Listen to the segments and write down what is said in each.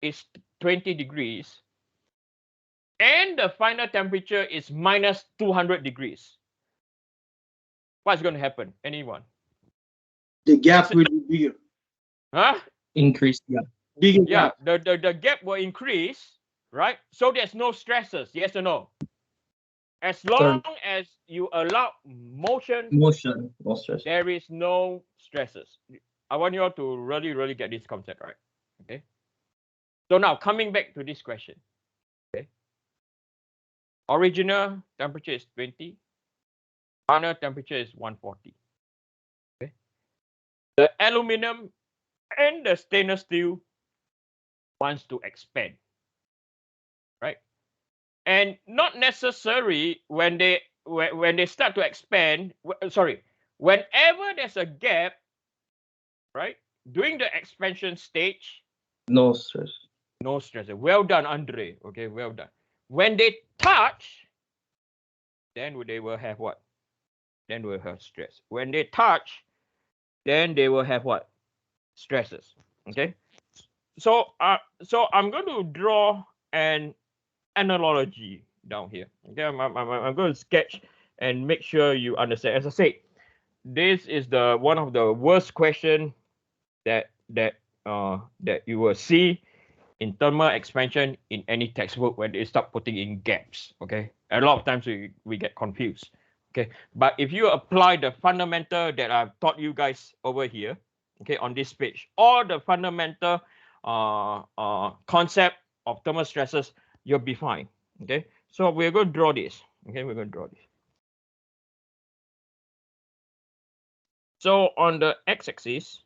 is 20 degrees and the final temperature is minus 200 degrees, what's going to happen? Anyone? The gap will be bigger. Huh? Increase, yeah. Bigger Yeah, gap. the gap will increase, right? So there's no stresses, yes or no? As long as you allow motion, Motion, no stress. there is no stresses. I want you all to really, really get this concept right. Okay. So now coming back to this question. Okay. Original temperature is 20. Final temperature is 140. Okay. The aluminum and the stainless steel wants to expand. Right? And not necessary when they start to expand, whenever there's a gap, right? During the expansion stage, No stress. no stress. Well done, Andre. Okay, well done. When they touch, then they will have what? Then will have stress. When they touch, then they will have what? Stresses. Okay. So I'm going to draw an analogy down here. Okay, I'm going to sketch and make sure you understand. As I said, this is the one of the worst question that you will see in thermal expansion in any textbook when they start putting in gaps. Okay, a lot of times we get confused. Okay, but if you apply the fundamental that I've taught you guys over here, okay, on this page, all the fundamental concept of thermal stresses, you'll be fine. Okay, so we're going to draw this. Okay, we're going to draw this. So on the x-axis,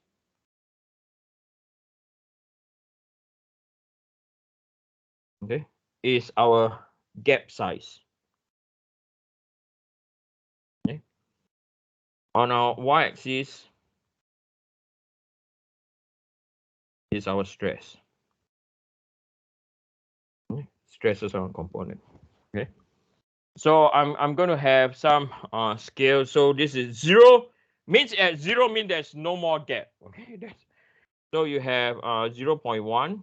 okay, is our gap size. Okay. On our y-axis is our stress. Okay. Stress is our component. Okay. So I'm going to have some scale. So this is 0 means at 0 means there's no more gap. Okay. So you have 0 0.1,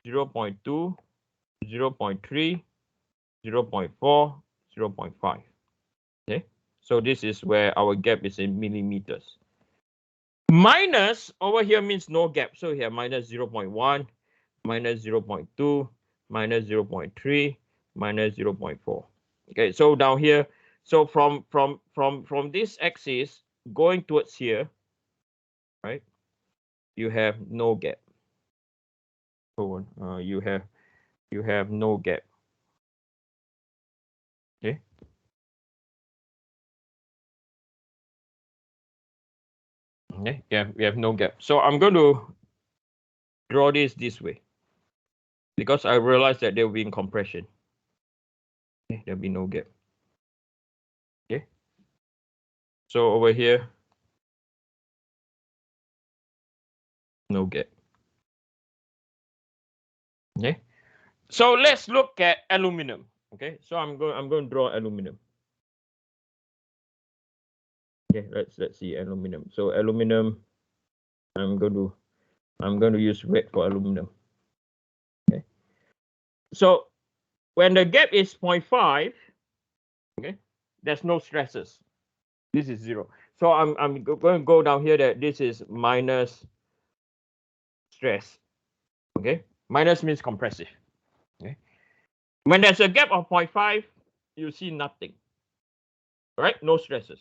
0 0.2, 0 0.3, 0 0.4, 0 0.5. Okay. So this is where our gap is in millimeters. Minus over here means no gap. So here minus 0 0.1, minus 0 0.2, minus 0 0.3, minus 0 0.4. Okay, so down here, so from this axis going towards here, right? You have no gap. So you have no gap. Okay. Okay, yeah, we have no gap. So I'm going to draw this way because I realized that there will be in compression. Okay, there'll be no gap. Okay. So over here, no gap. Okay. So let's look at aluminum. Okay. So I'm going to draw aluminum. Okay. Let's see aluminum. So aluminum, I'm going to use red for aluminum. Okay. So when the gap is 0.5, okay, there's no stresses. This is 0. So I'm going to go down here that this is minus stress. Okay. Minus means compressive. Okay. When there's a gap of 0.5, you see nothing. Right? No stresses.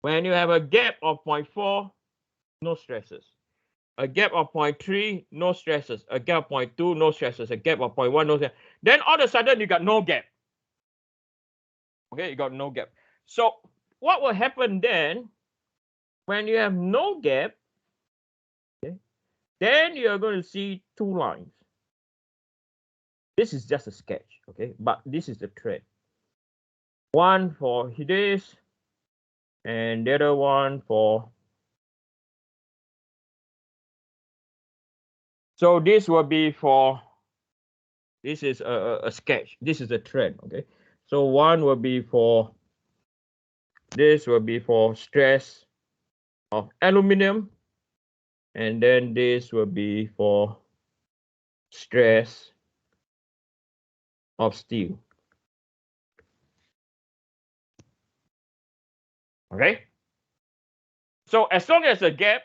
When you have a gap of 0.4, no stresses. A gap of 0.3, no stresses. A gap of 0.2, no stresses. A gap of 0.1, no stresses. Then all of a sudden you got no gap. Okay, you got no gap. So what will happen then when you have no gap? Okay, then you are going to see two lines. This is just a sketch, okay, but this is the trend. One for this, and the other one for. So this will be for. This is a sketch. This is a trend, okay. So one will be for. This will be for stress of aluminum, and then this will be for stress of steel. Okay? So as long as the gap,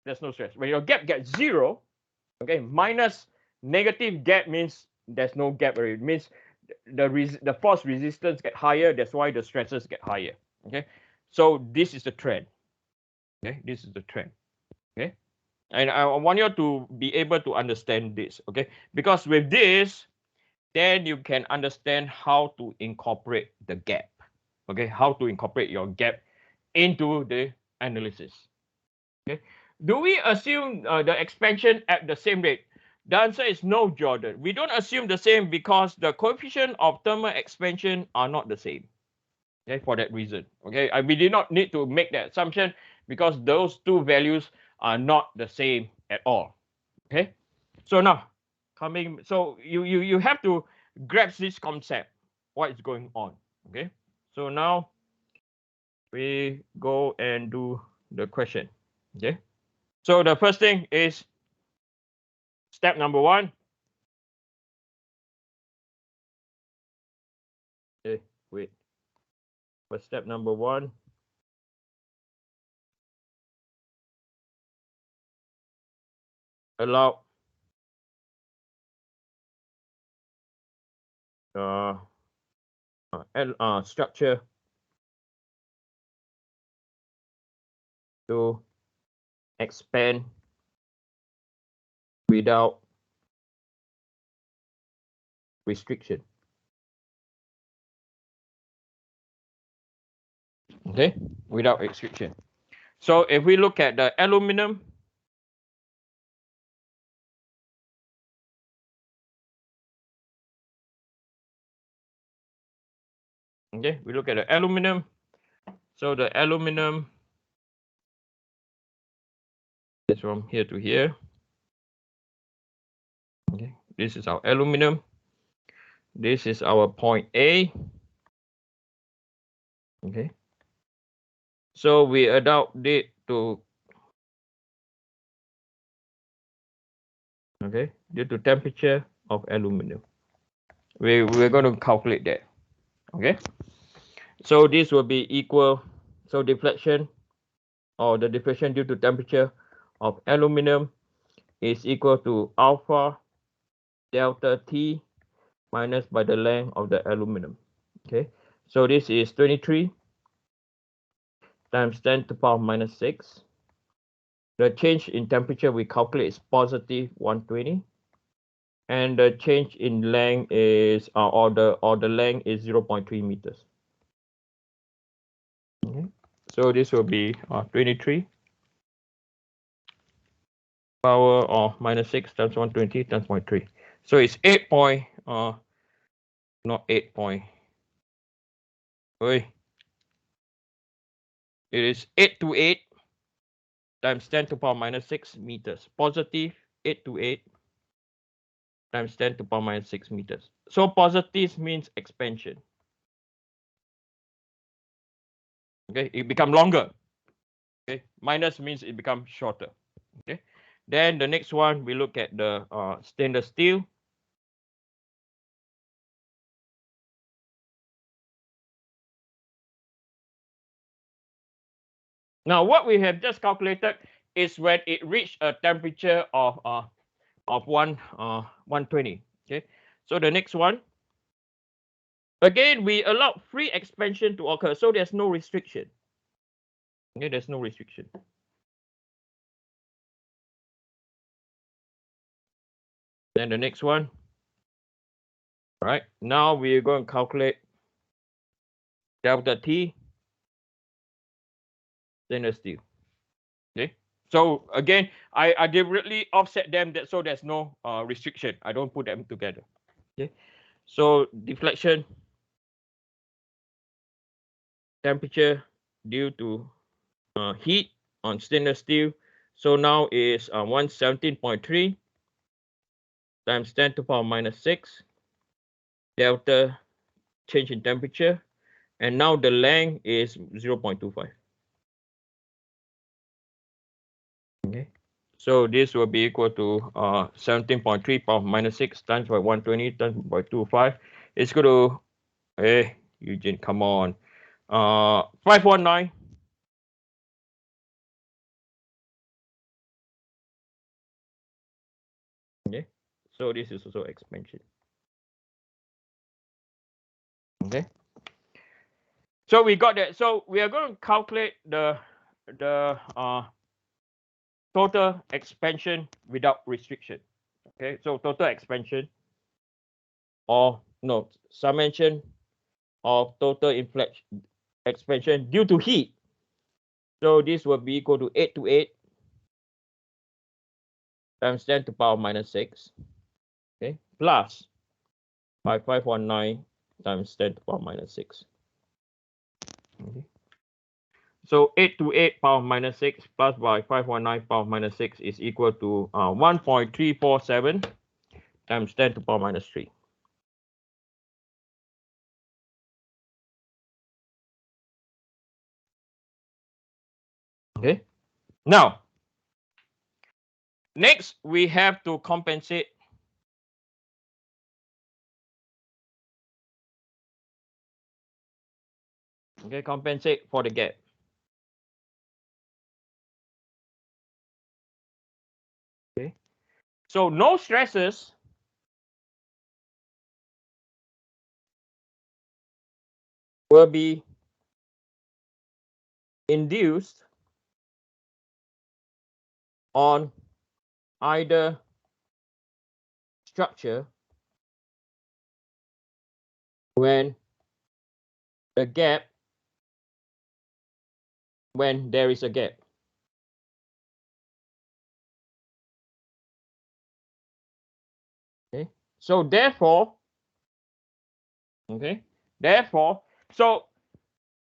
there's no stress. When your gap gets 0, okay, minus negative gap means there's no gap already. It means the force resistance get higher. That's why the stresses get higher. Okay, so this is the trend. Okay, this is the trend. Okay, and I want you to be able to understand this. Okay, because with this, then you can understand how to incorporate the gap. Okay, how to incorporate your gap into the analysis. Okay, do we assume the expansion at the same rate? The answer is no, Jordan. We don't assume the same because the coefficient of thermal expansion are not the same. Okay, for that reason. Okay, we did not need to make that assumption because those two values are not the same at all. Okay, so now so you have to grasp this concept, what is going on. Okay, so now we go and do the question. Okay, so the first thing is step number 1. Okay, wait. For step number 1, allow structure to expand without restriction. Okay, without restriction. So if we look at the aluminum, okay, we look at the aluminum. So the aluminum is from here to here. Okay, this is our aluminum. This is our point A. Okay, so we adopt it to, okay, due to temperature of aluminum. We're going to calculate that. Okay, so this will be equal, so deflection or the deflection due to temperature of aluminum is equal to alpha delta T minus by the length of the aluminum. Okay, so this is 23 times 10 to the power minus 6. The change in temperature we calculate is positive 120, and the change in length is or the length is 0.3 meters. Okay, so this will be 23 power of minus 6 times 120 times 0.3. So it's 8 point, not 8 point. Oi. It is 828 times 10 to the power minus 6 meters. Positive 828 times 10 to the power minus 6 meters. So positive means expansion. Okay, it become longer. Okay, minus means it becomes shorter. Okay, then the next one we look at the stainless steel. Now what we have just calculated is when it reached a temperature of 120. Okay, so the next one, again we allow free expansion to occur, so there's no restriction. Okay, there's no restriction. Then the next one. All right, now we're going to calculate delta T stainless steel. Okay, so again, I deliberately offset them so there's no restriction. I don't put them together. Okay, so deflection temperature due to heat on stainless steel. So now is 117.3 times 10 to the power minus 6 delta change in temperature, and now the length is 0.25. Okay, So this will be equal to 17.3 power minus 6 times by 120 times by 25. It's equal to, hey, Eugene, come on. 519. Okay, so this is also expansion. Okay, so we got that. So we are going to calculate the total expansion without restriction. Okay, so total expansion, or no, summation of total inflection expansion due to heat. So this will be equal to 828 times 10 to the power minus 6. Okay, plus 5519 times 10 to the power minus 6. Okay. So 828 power minus 6 plus by 519 power minus 6 is equal to 1.347 times 10 to the power minus 3. Okay. Now, next we have to compensate. Okay, compensate for the gap. Okay. So no stresses will be induced on either structure when the gap, when there is a gap. Okay, so therefore, so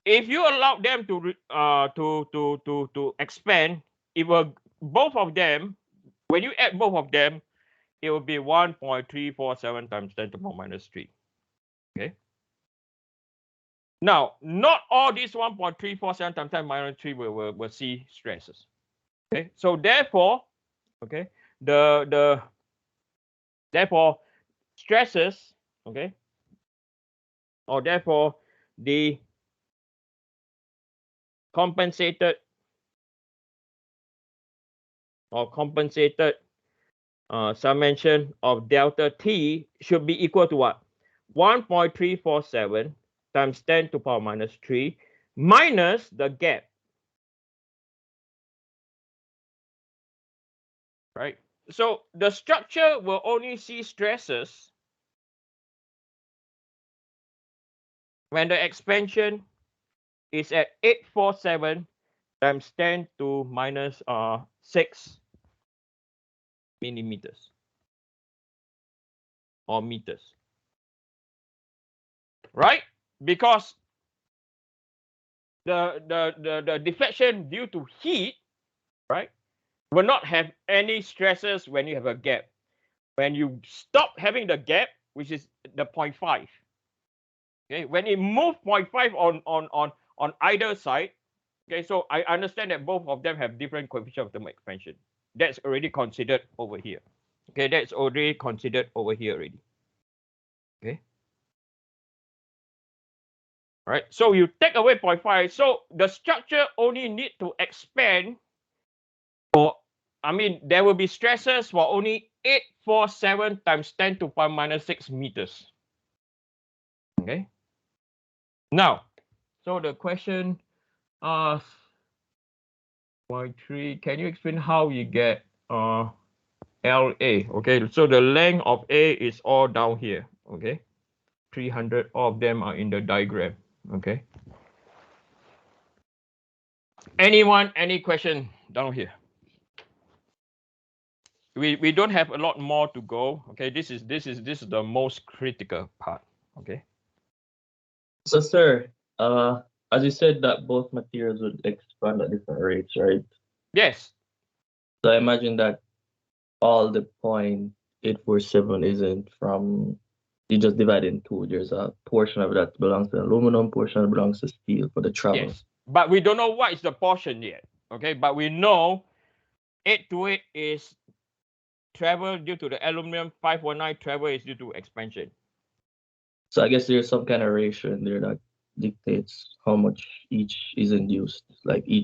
if you allow them to expand, it will, both of them, when you add both of them, it will be 1.347 times 10 to the power minus 3. Okay. Now, not all these 1.347 times 10 minus 3 will see stresses. Okay. So therefore, okay, therefore stresses, okay, or therefore the compensated summation of delta T should be equal to what? 1.347 times 10 to the power minus 3 minus the gap. Right? So the structure will only see stresses when the expansion is at 847 times 10 to minus 6 millimeters or meters. Right? Because the deflection due to heat, right, will not have any stresses when you have a gap. When you stop having the gap, which is the 0.5, okay, when it moves 0.5 on either side, okay, so I understand that both of them have different coefficient of thermal expansion. That's already considered over here. Okay, that's already considered over here already. Okay. All right, so you take away 0.5, so the structure only need to expand for, I mean, there will be stresses for only 847 times 10 to the power minus 6 meters. Okay. Now, so the question asks, Y3, can you explain how you get LA? Okay, so the length of A is all down here. Okay, 300, all of them are in the diagram. Okay. Anyone, any question down here? We don't have a lot more to go. Okay, this is the most critical part. Okay. So, sir, as you said that both materials would expand at different rates, right? Yes. So I imagine that all the 0.847 isn't from, you just divide in two. There's a portion of that belongs to aluminum, portion that belongs to steel for the travel. Yes, but we don't know what is the portion yet. Okay, but we know 828 is travel due to the aluminum, 519 travel is due to expansion. So I guess there's some kind of ratio in there that dictates how much each is induced, like each